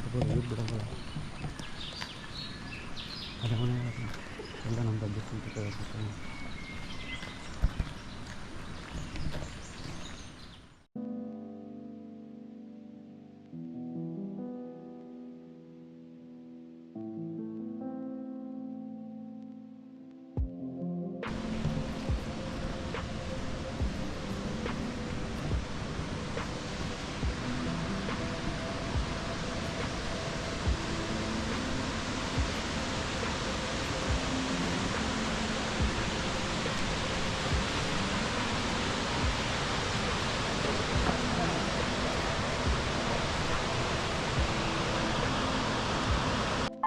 ಬರ್ಬೋದು ಬಿಡೋದು ಅದೇ ಎಲ್ಲ ನಮ್ಮ ಬಗ್ಗೆ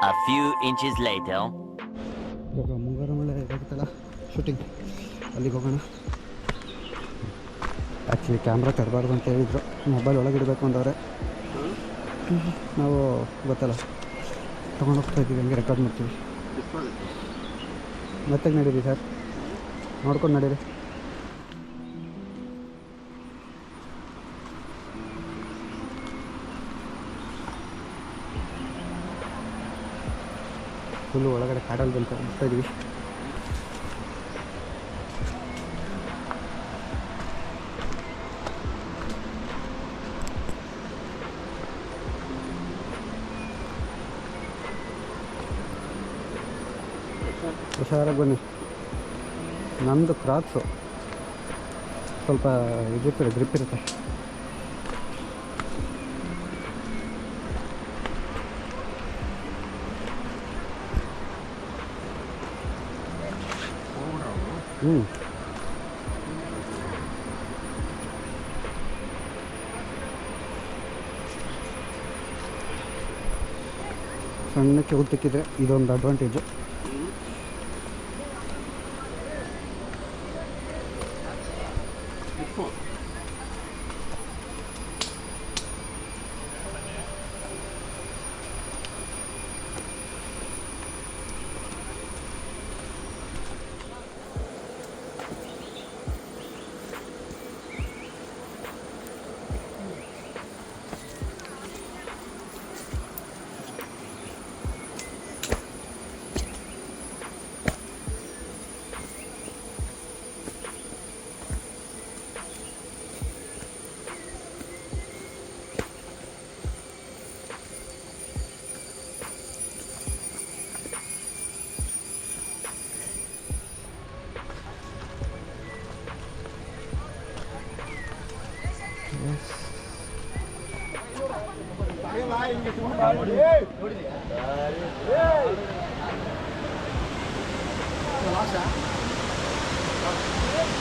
A few inches later. ಇವಾಗ ಮುಂಗಾರು ಮಳೆ ಇದಾಗುತ್ತಲ್ಲ ಶೂಟಿಂಗ್ ಅಲ್ಲಿಗೆ ಹೋಗೋಣ. ಆ್ಯಕ್ಚುಲಿ ಕ್ಯಾಮ್ರಾ ತರಬಾರ್ದು ಅಂತ ಹೇಳಿದರು, ಮೊಬೈಲ್ ಒಳಗೆ ಇಡಬೇಕು ಅಂದವ್ರೆ. ನಾವು ಗೊತ್ತಲ್ಲ ತೊಗೊಂಡು ಹೋಗ್ತಾ ಇದ್ದೀವಿ, ಹಂಗೆ ರೆಕಾರ್ಡ್ ಮಾಡ್ತೀವಿ. ಮತ್ತೆ ನಡೀರಿ ಸರ್, ನೋಡ್ಕೊಂಡು ನಡೀರಿ. ಫುಲ್ಲು ಒಳಗಡೆ ಕಾಡಲ್ಲಿ ಬಂತು ಹೋಗ್ತಾ ಇದ್ದೀವಿ. ಹುಷಾರಾಗಿ ಬನ್ನಿ. ನಮ್ಮದು ಕ್ರಾಕ್ಸು ಸ್ವಲ್ಪ ಇದಿರ್ತದೆ, ಗ್ರಿಪ್ ಇರುತ್ತೆ. ಸಣ್ಣಕ್ಕೆ ಉದ್ದಕ್ಕಿದ್ರೆ ಇದೊಂದು ಅಡ್ವಾಂಟೇಜು.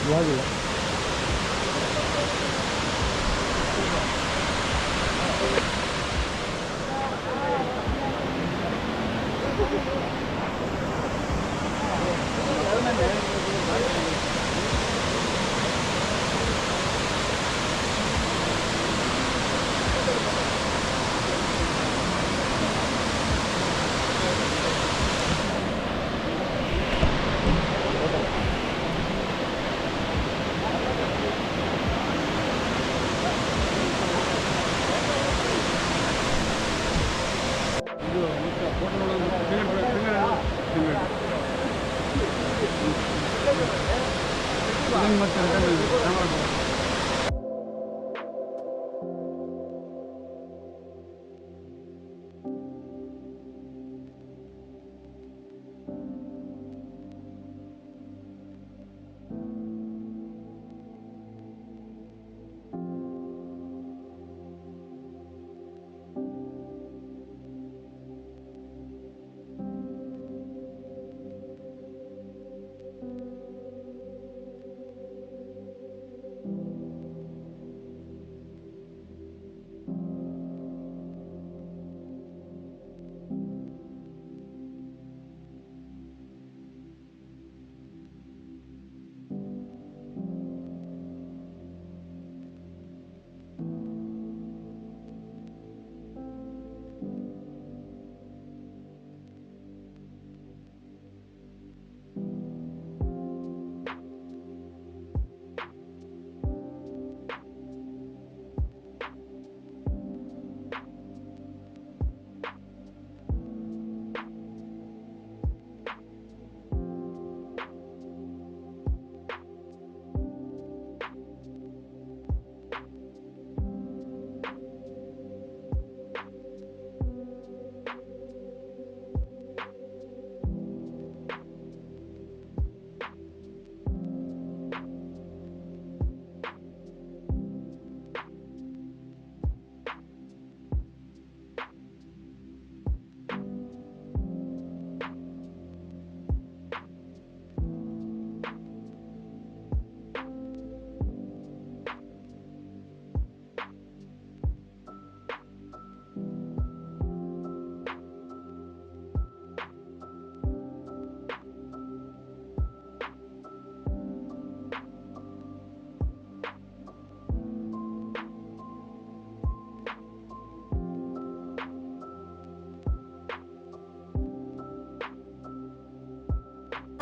ಇವಾಗಿಲ್ಲ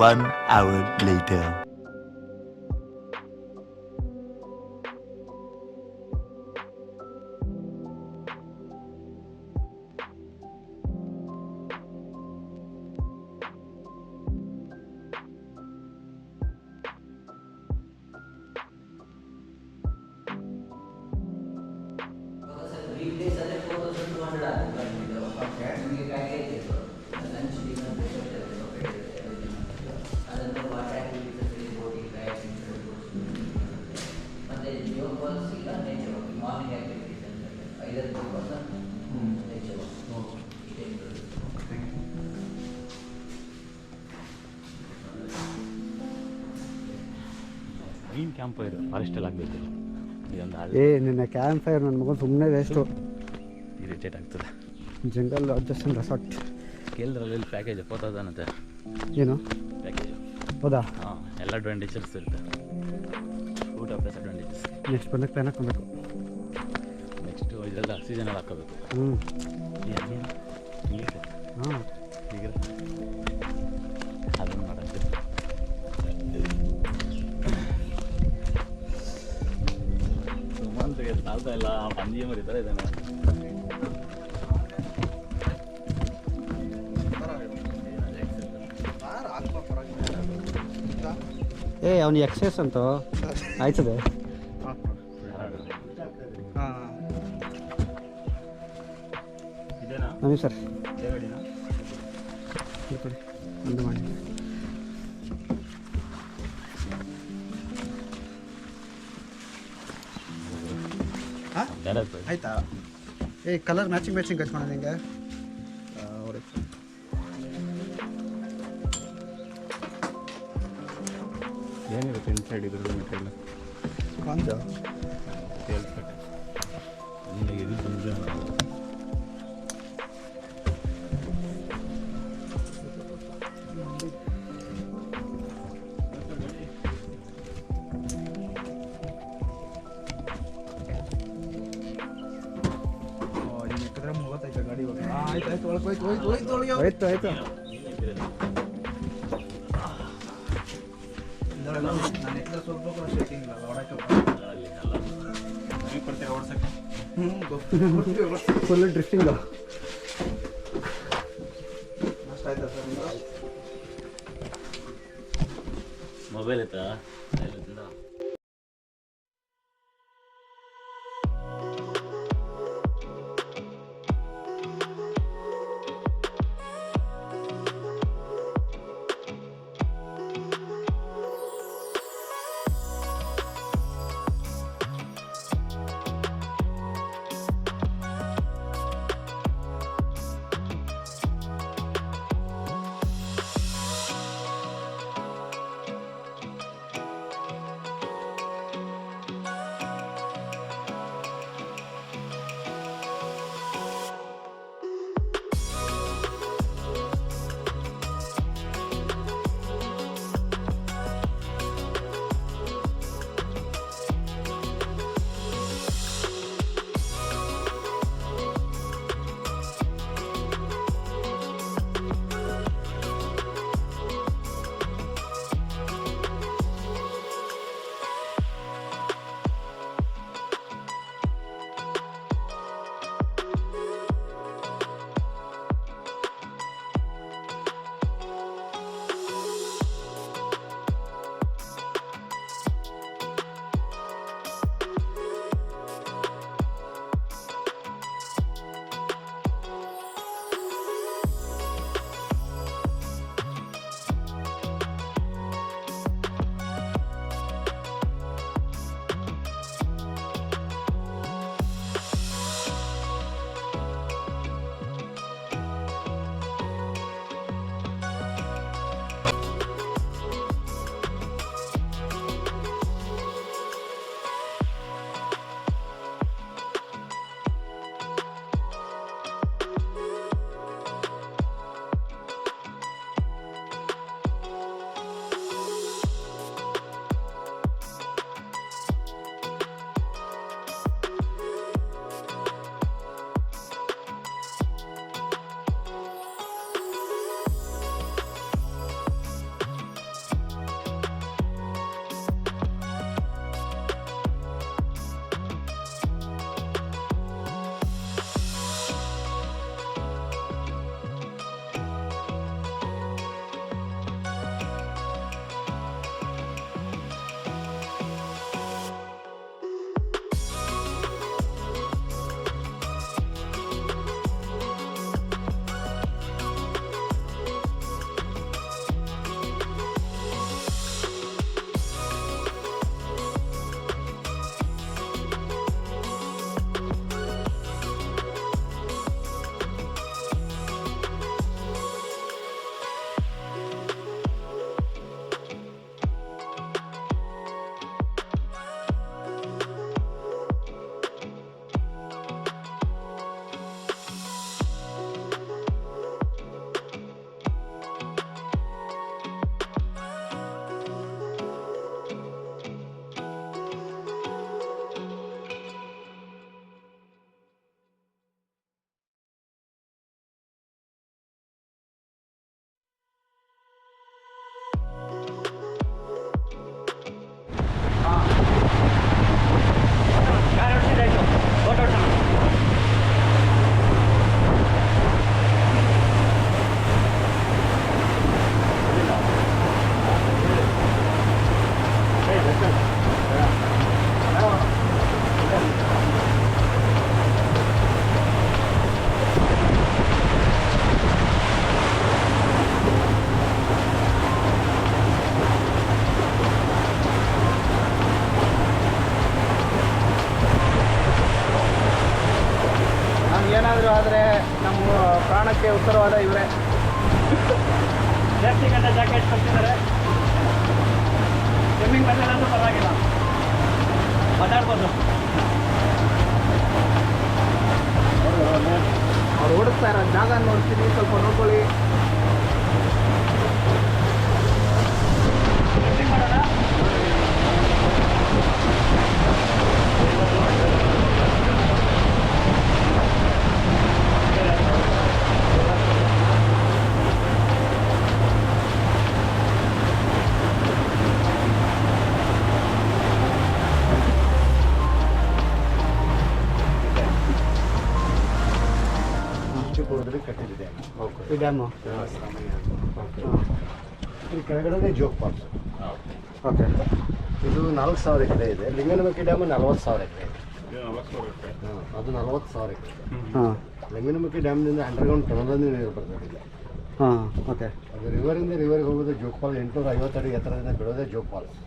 1 hour later. ವೀಕ್ಡೇಸ್ ಆದರೆ 4200 ಆಗುತ್ತೆ ಓಕೆ ನಿಮಗೆ ಪ್ಯಾಕೇಜ್ ಇದು ಲಂಚ್ ಡಿನ್ನರ್ ಬ್ರೇಕ್ಫಾಸ್ಟ್ ಅದನ್ನು ವಾಟರ್ ಆಕ್ಟಿವಿಟೀಸ್ ಬೋಟಿಂಗ್ ಕಯಾಕಿಂಗ್ ಮತ್ತು ಜಿಯೋ ಫಾಲ್ಸ್ ಇಲ್ಲ ನೇಚರ್ ವಾಕ್ ಮಾರ್ನಿಂಗ್ ಆಕ್ಟಿವಿಟೀಸ್ ಅಂತ 5% ನೇಚರ್ ವಾಕ್ ಇದೆ ಗ್ರೀನ್ ಕ್ಯಾಂಪ್ ಫೈರ್ ಫಾರೆಸ್ಟಲ್ಲಿ ಆಗಬೇಕು ಇದೊಂದು ಏ ನಿನ್ನ ಕ್ಯಾಂಪ್ ಫೈರ್ ನನ್ನ ಮಗನ ಸುಮ್ಮನೆ ವೇಸ್ಟು. ಇರಿಟೇಟ್ ಆಗ್ತದೆ. ಜಂಗಲ್ ಲಾಡ್ಜಸ್ ಆ್ಯಂಡ್ ರೆಸಾರ್ಟ್ ಕೇಳಿದ್ರಲ್ಲಿ ಪ್ಯಾಕೇಜ್ 4000 ಅಂತೆ ಏನು ಪ್ಯಾಕೇಜು. ಹೌದಾ? ಹಾಂ, ಎಲ್ಲ ಅಡ್ವಾಂಟೇಜಸ್ ಇರುತ್ತೆ. ಊಟ ಪ್ಲಸ್ ಅಡ್ವಾಂಟೇಜಸ್. ನೆಕ್ಸ್ಟ್ ಬಂದಾಗ ಪ್ಲಾನ್ ಹಾಕ್ಕೊಬೇಕು. ನೆಕ್ಸ್ಟು ಇದೆಲ್ಲ ಸೀಸನಲ್ಲಿ ಹಾಕೋಬೇಕು. ಹಾಂ ಈಗ ಅದನ್ನು ಮಾಡೋದು ಸುಮಾರು ಸಾಲ್ತಾ ಇಲ್ಲ. ಪಂಜಿ ಮರಿತಾರೆ ಇದ್ದಾನೆ. ಏ ಅವ್ನಿಗೆ ಎಕ್ಸೈಸ್ ಅಂತೂ ಆಯ್ತದೆ. ಇದೇನಾ ನಮಗೆ ಸರ್ ಗಾಡಿನಾ? ಕೊಡಿ ಒಂದು ಮಾಡಿ. ಡೈರೆಕ್ಟ್ ಆಯ್ತಾ? ಏ ಕಲರ್ ಮ್ಯಾಚಿಂಗ್ ಹಚ್ಕೊಳ ನಿಂಗೆ. ಏನಿರುತ್ತೆ ಇನ್ಸೈಡ್ ಇದ್ರದ್ದು ಮೆಟೀರಿಯಲ್? ಒಂದು ಕೇಳ್ಪಟ್ಟೆ ನಿಮಗೆ ಇದು ಬಂದರೆ ಆಯ್ತು ಆಯ್ತು. Full drifting. ಮೊಬೈಲ್ ಆಯ್ತಾ? ನಮ್ಗೇನಾದರೂ ಆದರೆ ನಮ್ಮ ಪ್ರಾಣಕ್ಕೆ ಉತ್ತರವಾದ ಇವರೇ. ಸೇಫ್ಟಿ ಗಂಟೆ ಜಾಕೆಟ್ ಕೊಡ್ತಿದ್ದಾರೆ. ಸ್ವಿಮ್ಮಿಂಗ್ ಬಂದಿಲ್ಲ ಪರವಾಗಿಲ್ಲ, ಮಾತಾಡ್ಬೋದು. ಅವ್ರು ಓಡಿಸ್ತಾ ಇರೋ ಜಾಗ ನೋಡ್ತೀನಿ, ಸ್ವಲ್ಪ ನೋಡ್ಕೊಳ್ಳಿ. ಸ್ವಿಮ್ಮಿಂಗ್ ಮಾಡೋಣ. ಕಟ್ಟಿದೆ ಈ ಡ್ಯಾಮು. ಈ ಕೆಳಗಡೆ ಜೋಗ್ ಫಾಲ್ಸ್. ಓಕೆ. ಇದು 4,000 ಎಕರೆ ಇದೆ. ಲಿಂಗನಮಕ್ಕಿ ಡ್ಯಾಮು 40,000 ಎಕರೆ ಇದೆ. ಅದು 40,000 ಎಕರೆ. ಹಾಂ. ಲಿಂಗನಮಕ್ಕಿ ಡ್ಯಾಮ್ನಿಂದ ಅಂಡರ್ಗ್ರೌಂಡ್ ಟನಲಲ್ಲಿ ನೀರು ಬರ್ತದೆ ಇಲ್ಲ. ಹಾಂ. ಓಕೆ. ಅದು ರಿವರಿಂದ ರಿವರ್ಗೆ ಹೋಗೋದು ಜೋಗ್ ಫಾಲ್ಸ್. 850 ಅಡಿ ಎತ್ತರದಿಂದ ಬೀಳೋದೇ ಜೋಗ್ ಫಾಲ್ಸ್.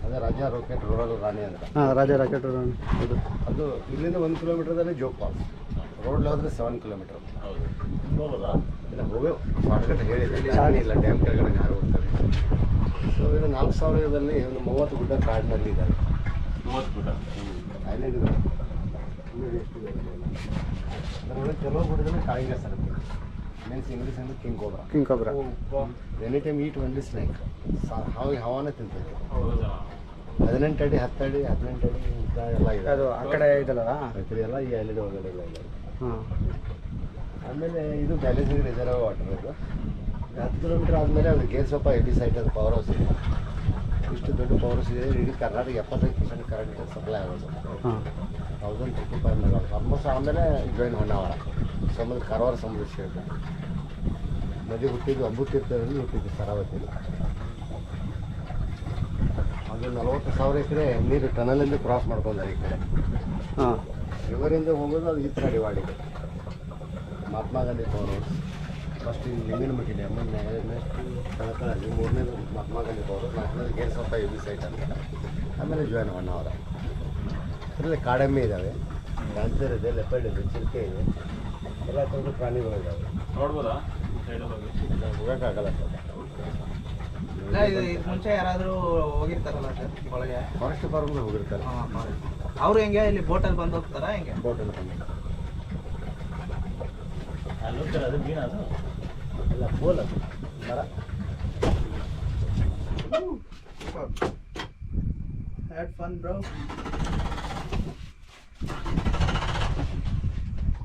ಅದೇ ರಾಜ ರಾಕೆಟ್ ರೂರಲ್ ರಾಣಿ ಅಂತ. ಹಾಂ, ರಾಜ ರಾಕೆಟ್ ಇದು. ಅದು ಇಲ್ಲಿಂದ 1 ಕಿಲೋಮೀಟರ್ದಲ್ಲಿ ಜೋಗ್ ಫಾಲ್ಸ್. ರೋಡ್ ಹೋದ್ರೆ 7 ಕಿಲೋಮೀಟರ್. ಇಲ್ಲ ಹೋಗೋ ಶಾರ್ಟ್ಕಟ್ ಹೇಳಿದೆ, ಚಾಣಿ ಇಲ್ಲ, ಡ್ಯಾಮ್ ಕೆಳಗಡೆ ಯಾರು ಹೋಗ್ತಾರೆ. ಸೊ ಇದು 4,000ದಲ್ಲಿ ಒಂದು 30 ಗುಡ್ಡ ಕಾಡಿನಲ್ಲಿ ಇದ್ದಾರೆ. 30 ಗುಡ್ಡ ಐಲ್ಯಾಂಡ್ ಇದೆ. ಅದರೊಳಗೆ ಕೆಲವು ಗುಡ್ಡದಲ್ಲಿ ಕಾಳಿಂಗ ಸರ್ ಮೀನ್ಸ್ ಇಂಗ್ಲೀಷ್ ಅಂದ್ರೆ ಕಿಂಗ್ ಕೋಬ್ರಾ. ಎನಿ ಟೈಮ್ ಈಟ್ ಒನ್ಲಿ ಸ್ನೇಕ್. ಹವಾನ ತಿಂತೈತೆ. 18 ಅಡಿ 10 ಅಡಿ 18 ಅಡಿ ಎಲ್ಲ ಇದೆ. ಅದು ಆ ಕಡೆ ಇದಲ್ಲ. ರೈತರು ಎಲ್ಲ ಈ ಐಲ್ಯಾಂಡ್ ಒಳಗಡೆ ಎಲ್ಲ ಇದೆ. ಹಾಂ. ಆಮೇಲೆ ಇದು ಬ್ಯಾಲೆನ್ಸಿಂಗ್ ರಿಸರ್ವ್ ವಾಟರ್. ಇದು 10 ಕಿಲೋಮೀಟರ್ ಆದಮೇಲೆ ಅದು ಗೇರ್ ಸ್ವಲ್ಪ ಹೆವಿ ಸೈಟ್ ಅದು ಪವರ್ ಹೌಸ್ ಇದೆ. ಇಷ್ಟು ದೊಡ್ಡ ಪವರ್ ಹೌಸ್ ಇದೆ. ಇಡೀ ಕರ್ನಾಟಕ 75% ಕರೆಂಟ್ ಸಪ್ಲೈ ಆಗೋದು. ಹಾಂ. 1035 ಮೆಗಾವಾಟ್ ಆಲ್ಮೋಸ್ಟ್. ಆಮೇಲೆ ಜಾಯಿನ್ ಹೊನ್ನಾವರ ಕಾರವಾರ ಸಮುದ್ರ ಸೇರಿದ ನದಿ ಹುಟ್ಟಿದ್ದು ಅಂಬುತೀರ್ಥದಲ್ಲಿ ಹುಟ್ಟಿದ್ದು ಶರಾವತಿಯಲ್ಲಿ. ಅದು 40,000 ಎಕರೆ ನೀರು ಟನಲಿಂದ ಕ್ರಾಸ್ ಮಾಡ್ಕೊಂಡಾರೆ ಈ ಕಡೆ. ಹಾಂ. ರಿವರಿಂದ ಹೋಗೋದು ಅದು ಈ ಥರ ಡಿವೈಡಿಗೆ. Mahatma Gandhi power house first ಈ ಲಿಂಗನಮಕ್ಕಿ ಡ್ಯಾಮ್, ಕಳಕಳಲ್ಲಿ 3ನೇದು ಮಹಾತ್ಮ ಗಾಂಧಿ ಪವರ್ ಹೌಸ್, 4ನೇದು ಗೇರ್ ಸ್ವಲ್ಪ ಹೆವಿ ಸೈಟ್ ಅಂತ. ಆಮೇಲೆ ಜಾಯಿನ್ ಹೊನ್ನಾವರ. ಅದರಲ್ಲಿ ಕಾಡೆಮ್ಮೆ ಇದ್ದಾವೆ, ಡ್ಯಾನ್ಸರ್ ಇದೆ, ಲೆಪರ್ಡ್ ಇದೆ, ಚಿರತೆ ಇದೆ, ಎಲ್ಲ ಥರದ ಪ್ರಾಣಿಗಳು ಇದ್ದಾವೆ. ನೋಡ್ಬೋದಾ? ಹೋಗೋಕ್ಕಾಗಲ್ಲ ಸರ್. ಇದು ಮುಂಚೆ ಯಾರಾದರೂ ಹೋಗಿರ್ತಾರಲ್ಲ ಸರ್ ಒಳಗೆ? ಫಾರೆಸ್ಟ್ ಡಿಪಾರ್ಟ್ಮೆಂಟ್ ಹೋಗಿರ್ತಾರೆ. ಹಾಂ. ಅವರು ಹೆಂಗೆ ಇಲ್ಲಿ ಬೋಟಲ್ಲಿ ಬಂದು ಹೋಗ್ತಾರಾ ಹೆಂಗೆ? ಬೋಟಲ್ಲಿ ಬಂದು ಅಲ್ಲಿ ಹೋಗ್ತಾರೆ. ಅದು ಮೀನು ಅದು ಎಲ್ಲ ಪೋಲ್ ಅದು ಮರ. Had fun, bro.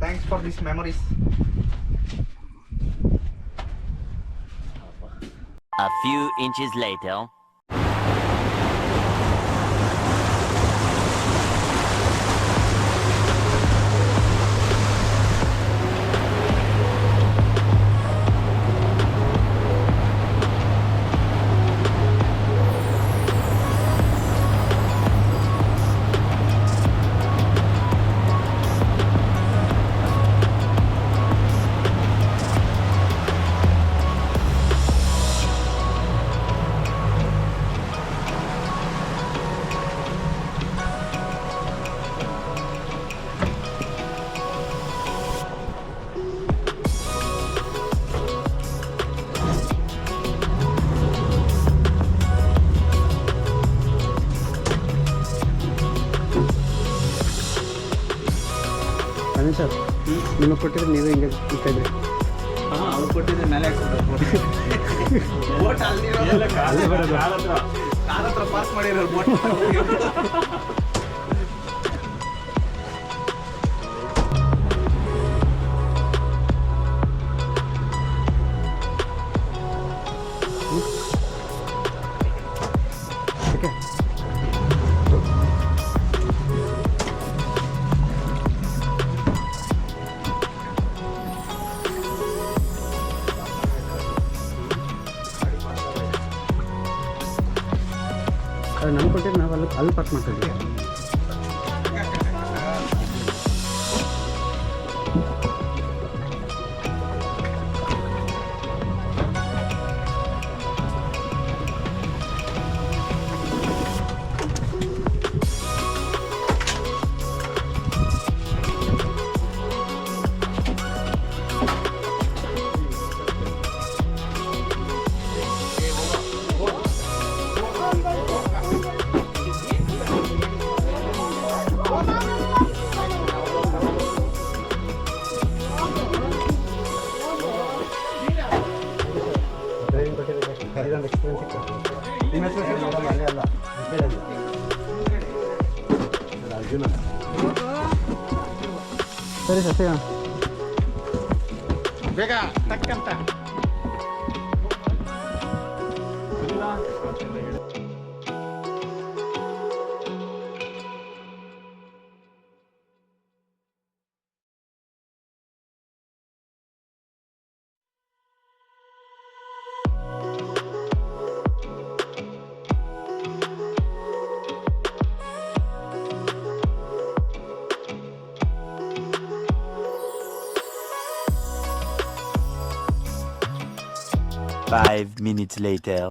Thanks for these memories. A few inches later. ಅದೇ ಸರ್, ನಿಮಗೆ ಕೊಟ್ಟಿದ್ರೆ ನೀವೇ ಹಿಂಗೆ ಇರ್ತಾಯಿದ್ರಿ. ಹಾಂ, ಅವ್ರು ಕೊಟ್ಟಿದ್ರೆ ಮೇಲೆ ಹಾಕ್ಬಿಟ್ಟು ಬೋಟ್ ಅಲ್ಲೇ ಬರೋದು. ಕಾರ್ ಹತ್ರ ಪಾರ್ಕ್ ಮಾಡಿರೋರು ಬೋಟ್. ಓಕೆ. ಅದು ನಮ್ಗೆ ಕೊಟ್ಟಿದ್ದು ನಾವು ನಾವು ಅಲ್ಲಿ ಪಾರ್ಕ್ ಮಾಡ್ತಿದ್ವಿ. ಇದೊಂದು ಎಕ್ಸ್ಪೀರಿಯನ್ಸ್ ಸಿಗ್ತದೆ. ನಿಮ್ಮ ಹೆಸರು ಮೇಡಮ್? ಅಲ್ಲೇ ಅಲ್ಲ, ಅರ್ಜುನ. ಸರಿ ಸರ್, ಸಿಗೋಣ. ಬೇಗ ಟಕ್ಕಂತ. Five minutes later.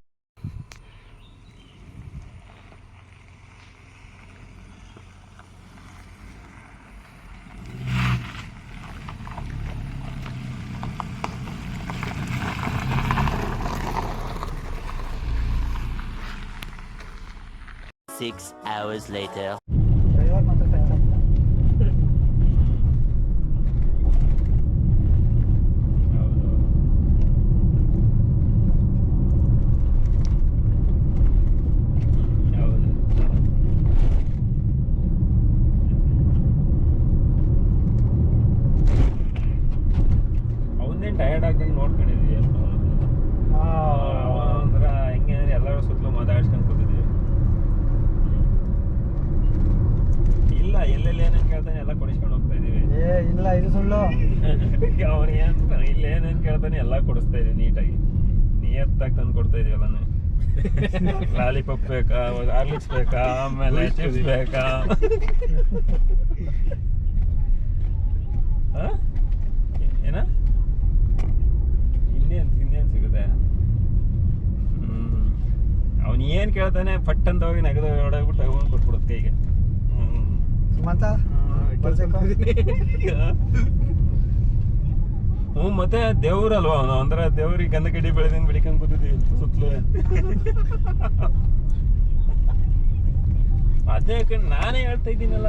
Six hours later. Driver ಮಾತ್ರ ಟೈಮ್ ಆಗಿಲ್ಲ. ಅವನ್ನೇ ಟಯರ್ಡ್ ಆಗ್ದಂಗೆ ನೋಡ್ಕೊಂಡಿದ್ವಿ. ಒಂಥರ ಹೆಂಗೆ ಅಂದ್ರೆ ಎಲ್ಲರೂ ಸುತ್ತಲೂ ಮಾತಾಡ್ಸ್ಕೊಂಡು ಕೂತಿದ್ವಿ. ಇಲ್ಲ ಎಲ್ಲೆಲ್ಲಿ ಏನೇನು ಕೇಳ್ತಾನೆ ಎಲ್ಲ ಕೊಡಿಸ್ಕೊಂಡು ಹೋಗ್ತಾ ಇದೀವಿ. ಇಲ್ಲ, ಇದು ಸುಳ್ಳು. ಅವನಿಗೆ ಇಲ್ಲಿ ಏನೇನು ಕೇಳ್ತಾನೆ ಎಲ್ಲ ಕೊಡಿಸ್ತಾ ಇದೀವಿ ನೀಟಾಗಿ. ನಿಯತ್ತಾಗಿ ತಂದು ಕೊಡ್ತಾ ಇದೀವಿ ಎಲ್ಲಾನು. ಲಾಲಿಪಾಪ್ ಬೇಕಾ, ಹಾರ್ಲಿಕ್ಸ್ ಬೇಕಾ, ಆಮೇಲೆ ಚಿಪ್ಸ್ ಬೇಕಾ, ಏನ ಇನ್ನೇನು ಸಿಗುತ್ತೆ. ಅವನು ಏನು ಕೇಳ್ತಾನೆ ಪಟ್ ಅಂತ ಹೋಗಿ ನಗದು ಹೊಡೋಗ್ಬಿಟ್ಟು ತಗೊಂಡು ಕೊಟ್ಬಿಡುತ್ತೆ ಕೈಗೆ. ಸುಮಂತ ಹ್ಞೂ, ಮತ್ತೆ ದೇವ್ರಲ್ವಾ ಅವನು. ಒಂಥರ ದೇವ್ರಿಗೆ ಗಂಧ ಕಡ್ಡಿ ಬೆಳೆದಿಂದ ಬೆಳಿಕೊಂಡು ಕೂತಿದ್ವಿ ಸುತ್ತಲೂ. ಅದೇ ನಾನೇ ಹೇಳ್ತಾ ಇದ್ದೀನಲ್ಲ,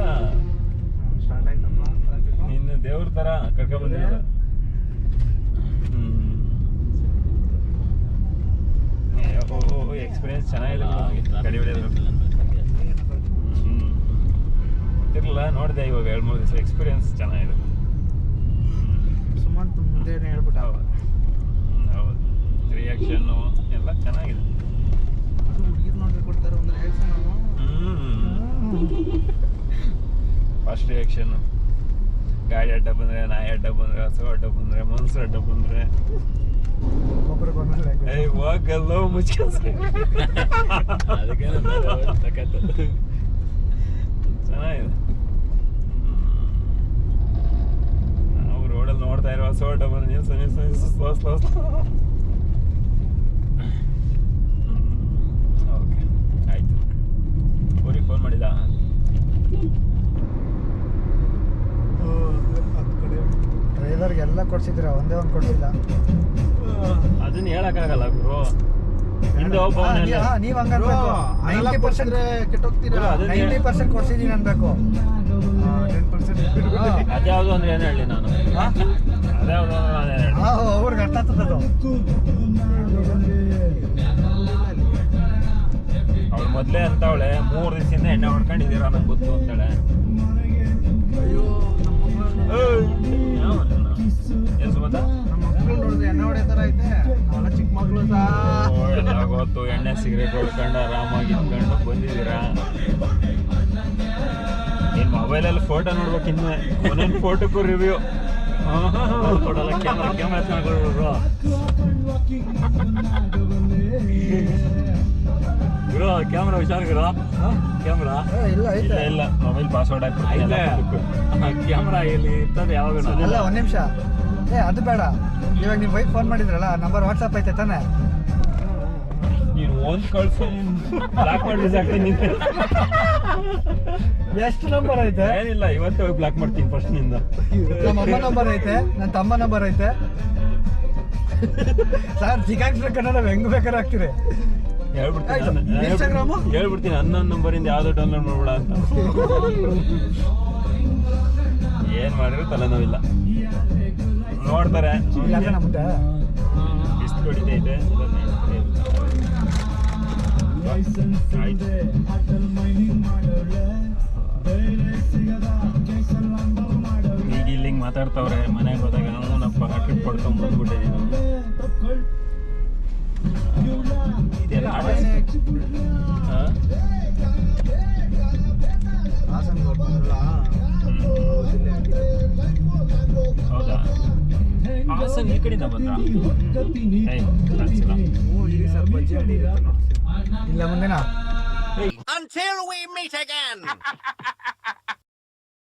ನಿನ್ನ ದೇವ್ರ ತರ ಕರ್ಕೊಂಡ್ ಬಂದಿರೋದು. ಎಕ್ಸ್ಪೀರಿಯನ್ಸ್ ಚೆನ್ನಾಗಿದೆ ಗಾಡಿ ಹೊಡೆಯೋದು. ಗೊತ್ತಿರಲಿಲ್ಲ, ನೋಡಿದೆ ಇವಾಗ 2-3 ದಿವಸ. ಎಕ್ಸ್ಪೀರಿಯನ್ಸ್ ಚೆನ್ನಾಗಿದೆ. ಸುಮಂತ್ ಮುಂದೆ ಹೇಳ್ಬಿಟ್ಟ. ಹೌದು, ರಿಯಾಕ್ಷನ್ನು ಎಲ್ಲ ಚೆನ್ನಾಗಿದೆ. ಹುಡುಗಿರು ನೋಡಿ ಕೊಡ್ತಾರೆ ಒಂದು ರಿಯಾಕ್ಷನ್. ಫಸ್ಟ್ ರಿಯಾಕ್ಷನ್ನು ಗಾಡಿ ಅಡ್ಡ ಬಂದರೆ, ನಾಯಿ ಅಡ್ಡ ಬಂದರೆ, ಹಸು ಅಡ್ಡ ಬಂದರೆ, ಮನ್ಸು ಅಡ್ಡ ಬಂದರೆ, ಹೋಗಲ್ಲ ಮುಚ್ಕೊಂಡು ಚೆನ್ನಾಗಿದೆ. ನಾವು ರೋಡಲ್ಲಿ ನೋಡ್ತಾ ಇರೋ ಹಸು ಅಡ್ಡ ಬಂದ್ರೆ ನಿಲ್ಸು ಓಕೆ ಆಯ್ತು. ಊರಿಗೆ ಫೋನ್ ಮಾಡಿದ? ಡ್ರೈವರ್ಗೆಲ್ಲ ಕೊಡ್ಸಿದ್ರ, ಒಂದೇ ಒಂದು ಕೊಡ್ಸಿಲ್ಲ. ಅದನ್ನ ಹೇಳಕ್ಕಾಗಲ್ಲ ಗುರು. ಹಿಂದೆ ನೀವ್ ಹಂಗನ್ಬೇಕು. 90% ಕೆಟ್ಟೋಗ್ತೀರಾ. 90% ಕೊಡ್ಸಿದೀನಿ ಅನ್ಬೇಕು. 10% ಅದ್ಯಾವುದು ಅಂದ್ರೆ ಏನು ಹೇಳಿ ನಾನು? ಅದ್ಯಾವುದು ಅಂದ್ರೆ ನಾನು ಏನು ಹೇಳಿ? ಅವ್ರಿಗೆ ಅರ್ಥ ಆಗ್ತದದು. ಅವಳು ಮೊದಲೇ ಅಂತವಳೆ 3 ದಿವಸದಿಂದ ಎಣ್ಣೆ ಹೊಡ್ಕೊಂಡಿದ್ದೀರಾ ನಂಗೆ ಗೊತ್ತು ಅಂತೇಳೆ. ಏನು ಸುಮಂತ? ನಮ್ಮ ಮಕ್ಕಳು ನೋಡಿದ್ರೆ ಎಣ್ಣೆ ಹೊಡೆ ಥರ ಐತೆ. ನಾವೆಲ್ಲ ಚಿಕ್ಕ ಮಕ್ಕಳು ಎಲ್ಲ ಗೊತ್ತು. ಎಣ್ಣೆ ಸಿಗರೇಟ್ ಹೊಡ್ಕೊಂಡು ಆರಾಮಾಗಿ ಇಟ್ಕೊಂಡು ಬಂದಿದ್ದೀರಾ. ನೀನು ಮೊಬೈಲಲ್ಲಿ ಫೋಟೋ ನೋಡ್ಬೇಕು. ಇನ್ನು ಒಂದೊಂದು ಫೋಟೋಕ್ಕೂ ರಿವ್ಯೂ ಕೊಡಲ್ಲ. ಕ್ಯಾಮ್ರಾ ಗುರು ಕ್ಯಾಮ್ರಾ ಹುಷಾರ್ ಗುರು ಕ್ಯಾಮ್ರಾ ಇಲ್ಲ ಇಲ್ಲ ಐತೆ. ಇಲ್ಲ ಮೊಬೈಲ್ ಪಾಸ್ವರ್ಡ್ ಹಾಕ್ಬಿಟ್ಟು ಕ್ಯಾಮ್ರಾ ಇಲ್ಲಿ ಇರ್ತದೆ ಯಾವಾಗ ಅಲ್ಲ ಒಂದು ನಿಮಿಷ. ಅದು ಬೇಡ. ಇವಾಗ ನಿಮ್ಮ ವೈಫ್ ಫೋನ್ ಮಾಡಿದ್ರಲ್ಲ, ನಂಬರ್ ವಾಟ್ಸಪ್ ಐತೆ ತಾನೆ? ನೀನು ಒಂದು ಕಳ್ಸು ಬ್ಲಾಕ್ ಮಾಡಿ ಹಾಕ್ತೀನಿ. ಎಷ್ಟು ನಂಬರ್ ಐತೆ? ಏನಿಲ್ಲ ಇವತ್ತೇ ಹೋಗಿ ಬ್ಲಾಕ್ ಮಾಡ್ತೀನಿ ಫಸ್ಟ್ ನಿಂದ. ನಮ್ಮ ಅಮ್ಮ ನಂಬರ್ ಐತೆ, ನನ್ನ ತಮ್ಮ ನಂಬರ್ ಐತೆ. ಸರ್ ಸಿಕ್ಕಾಕ್ಸ್ಬೇಕನ್ನ ನಾವು ಹೆಂಗ್ ಬೇಕಾದ್ರೆ ಹಾಕ್ತೀರಿ. ಆಯ್ತು. Instagram? ಹೇಳ್ಬಿಡ್ತೀನಿ ಹನ್ನೊಂದು ನಂಬರಿಂದ ಯಾವ್ದು ಡೌನ್ಲೋಡ್ ಮಾಡ್ಬೇಡ ಅಂತ. ಏನ್ ಮಾಡಿದ್ರು ತಲೆನೋವಿಲ್ಲ. ನೋಡ್ತಾರೆ ಯಾಕೆ ನಮ್ಗೆ ಎಷ್ಟು ಹೊಡಿತೈತೆ ಈಗ ಇಲ್ಲಿ ಮಾತಾಡ್ತವ್ರೆ. ಮನೆಗೆ ಹೋದಾಗ ಅವನಪ್ಪ ಟ್ರಿಪ್ ಪಡ್ಕೊಂಡ್ ಬಂದ್ಬಿಟ್ಟಿದ್ದೀನಿ. ಇದೆಲ್ಲ ಹೌದಾ? ಹಾಸನ್ ಈ ಕಡೆಯಿಂದ ಬಂದ್ರ? ಇಲ್ಲ ಮುಂದಿನ Until we meet again.